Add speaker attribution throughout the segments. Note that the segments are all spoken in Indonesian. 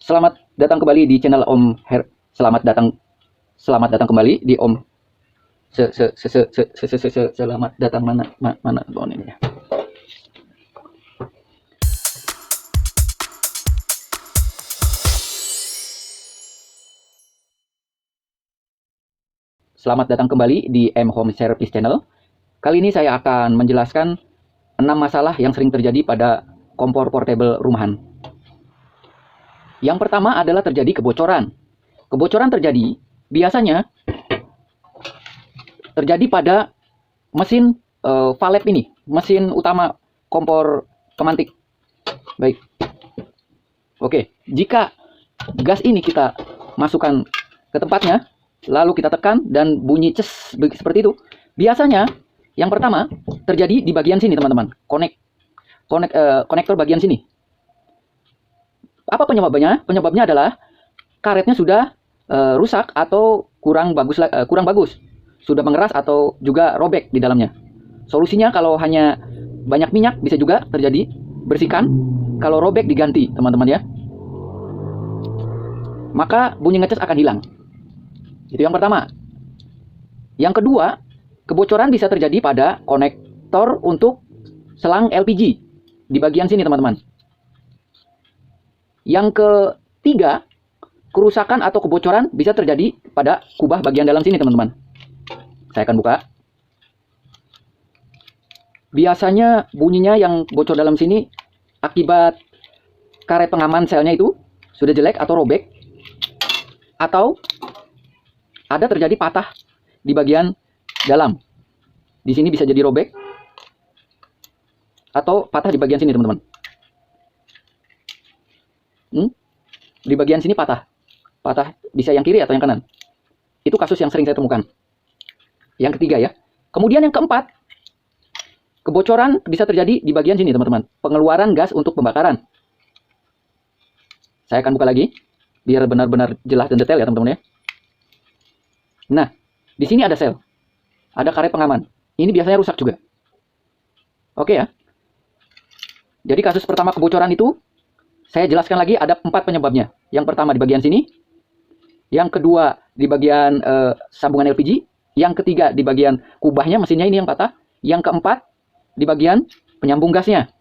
Speaker 1: Selamat datang kembali di channel Om Her. Selamat datang kembali di Om. Selamat datang mana ini ya. Selamat datang kembali di M Home Service Channel. Kali ini saya akan menjelaskan 6 masalah yang sering terjadi pada kompor portable rumahan. Yang pertama adalah terjadi kebocoran. Kebocoran terjadi biasanya terjadi pada mesin valve ini, mesin utama kompor pemantik. Baik. Oke, jika gas ini kita masukkan ke tempatnya, lalu kita tekan dan bunyi ces seperti itu. Biasanya yang pertama terjadi di bagian sini, teman-teman. Konektor bagian sini. Apa penyebabnya? Penyebabnya adalah karetnya sudah rusak atau kurang bagus. Sudah mengeras atau juga robek di dalamnya. Solusinya kalau hanya banyak minyak bisa juga terjadi, bersihkan. Kalau robek diganti, teman-teman ya. Maka bunyi ngecas akan hilang. Itu yang pertama. Yang kedua, kebocoran bisa terjadi pada konektor untuk selang LPG di bagian sini, teman-teman. Yang ketiga, kerusakan atau kebocoran bisa terjadi pada kubah bagian dalam sini, teman-teman. Saya akan buka. Biasanya bunyinya yang bocor dalam sini akibat karet pengaman selnya itu sudah jelek atau robek, atau ada terjadi patah di bagian dalam. Di sini bisa jadi robek atau patah di bagian sini, teman-teman. Di bagian sini patah bisa yang kiri atau yang kanan. Itu kasus yang sering saya temukan. Yang ketiga ya. Kemudian yang keempat, kebocoran bisa terjadi di bagian sini, teman-teman. Pengeluaran gas untuk pembakaran. Saya akan buka lagi biar benar-benar jelas dan detail ya, teman-teman ya. Nah, di sini ada sel, ada karet pengaman. Ini biasanya rusak juga. Oke ya. Jadi kasus pertama kebocoran itu saya jelaskan lagi, ada 4 penyebabnya. Yang pertama di bagian sini, yang kedua di bagian sambungan LPG, yang ketiga di bagian kubahnya, mesinnya ini yang patah, yang keempat di bagian penyambung gasnya.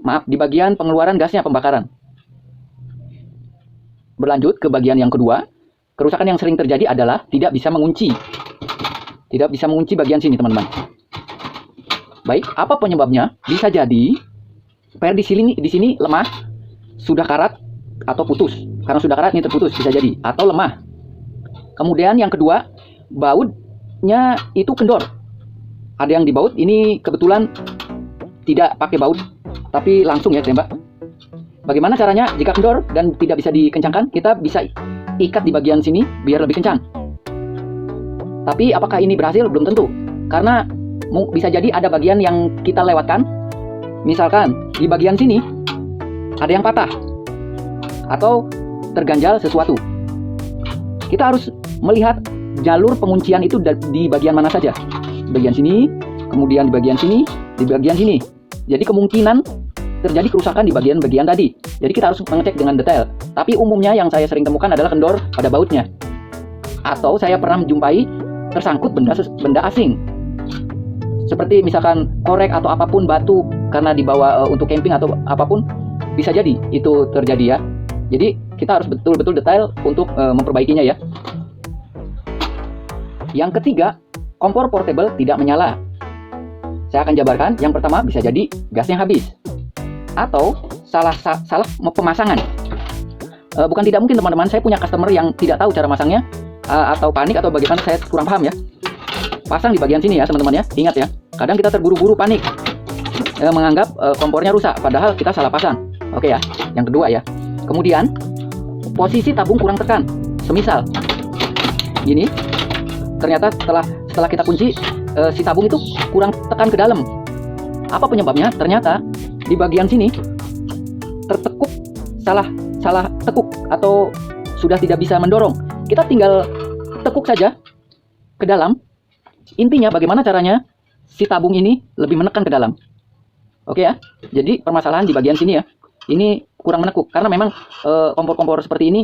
Speaker 1: Maaf, di bagian pengeluaran gasnya, pembakaran. Berlanjut ke bagian yang kedua, kerusakan yang sering terjadi adalah tidak bisa mengunci. Tidak bisa mengunci bagian sini, teman-teman. Baik, apa penyebabnya? Bisa jadi per di sini lemah, sudah karat atau putus. Karena sudah karat ini terputus, bisa jadi, atau lemah. Kemudian yang kedua, bautnya itu kendor. Ada yang dibaut, ini kebetulan tidak pakai baut, tapi langsung ya tembak. Bagaimana caranya? Jika kendor dan tidak bisa dikencangkan, kita bisa ikat di bagian sini biar lebih kencang. Tapi apakah ini berhasil? Belum tentu. Karena bisa jadi ada bagian yang kita lewatkan. Misalkan di bagian sini ada yang patah atau terganjal sesuatu. Kita harus melihat jalur penguncian itu di bagian mana saja. Di bagian sini, kemudian di bagian sini, di bagian sini. Jadi kemungkinan terjadi kerusakan di bagian-bagian tadi. Jadi kita harus mengecek dengan detail. Tapi umumnya yang saya sering temukan adalah kendor pada bautnya. Atau saya pernah menjumpai tersangkut benda asing. Seperti misalkan korek atau apapun, batu, karena dibawa untuk camping atau apapun, bisa jadi itu terjadi ya. Jadi kita harus betul-betul detail untuk memperbaikinya ya. Yang ketiga, kompor portable tidak menyala. Saya akan jabarkan. Yang pertama bisa jadi gasnya habis, atau salah pemasangan. Bukan tidak mungkin, teman-teman. Saya punya customer yang tidak tahu cara masangnya, atau panik atau bagaimana, saya kurang paham ya. Pasang di bagian sini ya, teman-teman ya. Ingat ya, kadang kita terburu-buru panik, menganggap kompornya rusak, padahal kita salah pasang. Oke ya. Yang kedua ya. Kemudian posisi tabung kurang tekan. Semisal gini, ternyata setelah kita kunci, si tabung itu kurang tekan ke dalam. Apa penyebabnya? Ternyata di bagian sini tertekuk, salah tekuk, atau sudah tidak bisa mendorong. Kita tinggal tekuk saja ke dalam. Intinya bagaimana caranya si tabung ini lebih menekan ke dalam. Oke ya. Jadi permasalahan di bagian sini ya. ini kurang menekuk karena memang kompor-kompor seperti ini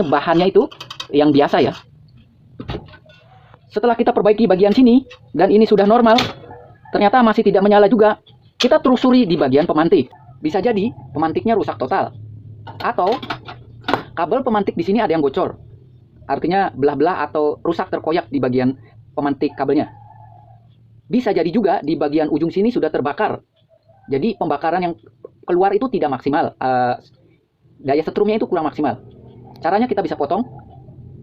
Speaker 1: bahannya itu yang biasa ya. Setelah kita perbaiki bagian sini dan ini sudah normal, ternyata masih tidak menyala juga. Kita telusuri di bagian pemantik. Bisa jadi pemantiknya rusak total, atau kabel pemantik di sini ada yang bocor. Artinya belah-belah atau rusak terkoyak di bagian pemantik kabelnya. Bisa jadi juga di bagian ujung sini sudah terbakar. Jadi pembakaran yang keluar itu tidak maksimal. Daya setrumnya itu kurang maksimal. Caranya kita bisa potong,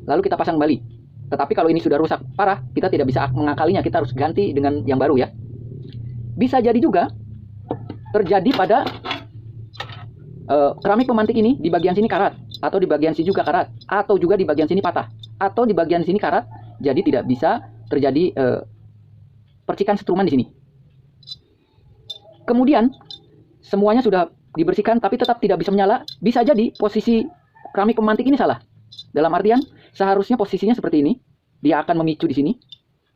Speaker 1: lalu kita pasang kembali. Tetapi kalau ini sudah rusak parah, kita tidak bisa mengakalinya, kita harus ganti dengan yang baru ya. Bisa jadi juga terjadi pada keramik pemantik ini di bagian sini karat, atau di bagian sini juga karat, atau juga di bagian sini patah, atau di bagian sini karat, jadi tidak bisa terjadi percikan setruman di sini. Kemudian semuanya sudah dibersihkan tapi tetap tidak bisa menyala. Bisa jadi posisi keramik pemantik ini salah. Dalam artian seharusnya posisinya seperti ini, dia akan memicu di sini.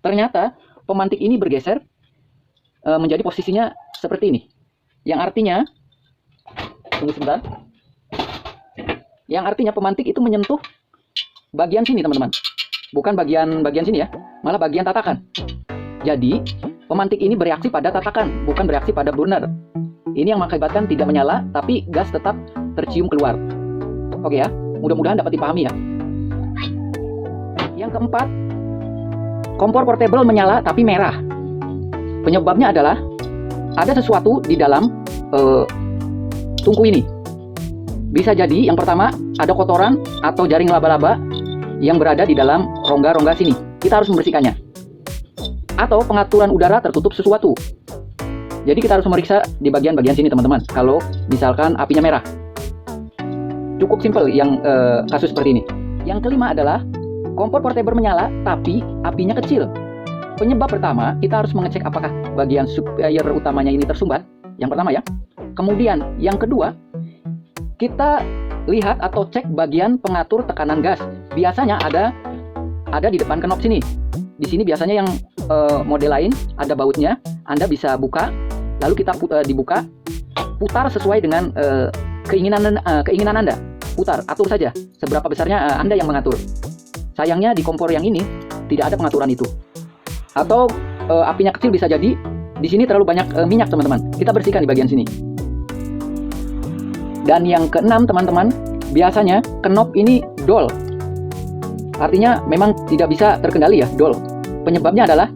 Speaker 1: Ternyata pemantik ini bergeser menjadi posisinya seperti ini. Yang artinya, tunggu sebentar. Yang artinya pemantik itu menyentuh bagian sini teman-teman, bukan bagian sini ya, malah bagian tatakan. Jadi pemantik ini bereaksi pada tatakan, bukan bereaksi pada burner. Ini yang mengakibatkan tidak menyala, tapi gas tetap tercium keluar. Oke ya, mudah-mudahan dapat dipahami ya. Yang keempat, kompor portable menyala tapi merah. Penyebabnya adalah ada sesuatu di dalam tungku ini. Bisa jadi yang pertama ada kotoran atau jaring laba-laba yang berada di dalam rongga-rongga sini. Kita harus membersihkannya. Atau pengaturan udara tertutup sesuatu. Jadi kita harus memeriksa di bagian-bagian sini teman-teman. Kalau misalkan apinya merah. Cukup simpel yang kasus seperti ini. Yang kelima adalah kompor portable menyala tapi apinya kecil. Penyebab pertama, kita harus mengecek apakah bagian supplier utamanya ini tersumbat. Yang pertama ya. Kemudian yang kedua, kita lihat atau cek bagian pengatur tekanan gas. Biasanya ada di depan knob sini. Di sini biasanya yang model lain ada bautnya. Anda bisa buka, lalu kita dibuka, putar sesuai dengan keinginan Anda. Putar, atur saja seberapa besarnya Anda yang mengatur. Sayangnya di kompor yang ini tidak ada pengaturan itu. Atau apinya kecil, bisa jadi di sini terlalu banyak minyak teman-teman. Kita bersihkan di bagian sini. Dan yang keenam teman-teman, biasanya knob ini dol. Artinya memang tidak bisa terkendali ya, dol. Penyebabnya adalah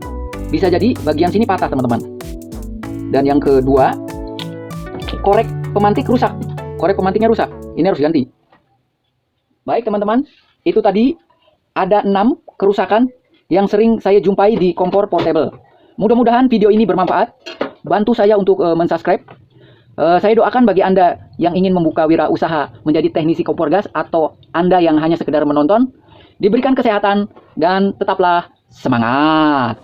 Speaker 1: bisa jadi bagian sini patah teman-teman. Dan yang kedua, korek pemantik rusak. Korek pemantiknya rusak. Ini harus ganti. Baik teman-teman, itu tadi ada 6 kerusakan yang sering saya jumpai di kompor portable. Mudah-mudahan video ini bermanfaat. Bantu saya untuk mensubscribe. Saya doakan bagi Anda yang ingin membuka wirausaha menjadi teknisi kompor gas, atau Anda yang hanya sekedar menonton, diberikan kesehatan dan tetaplah semangat.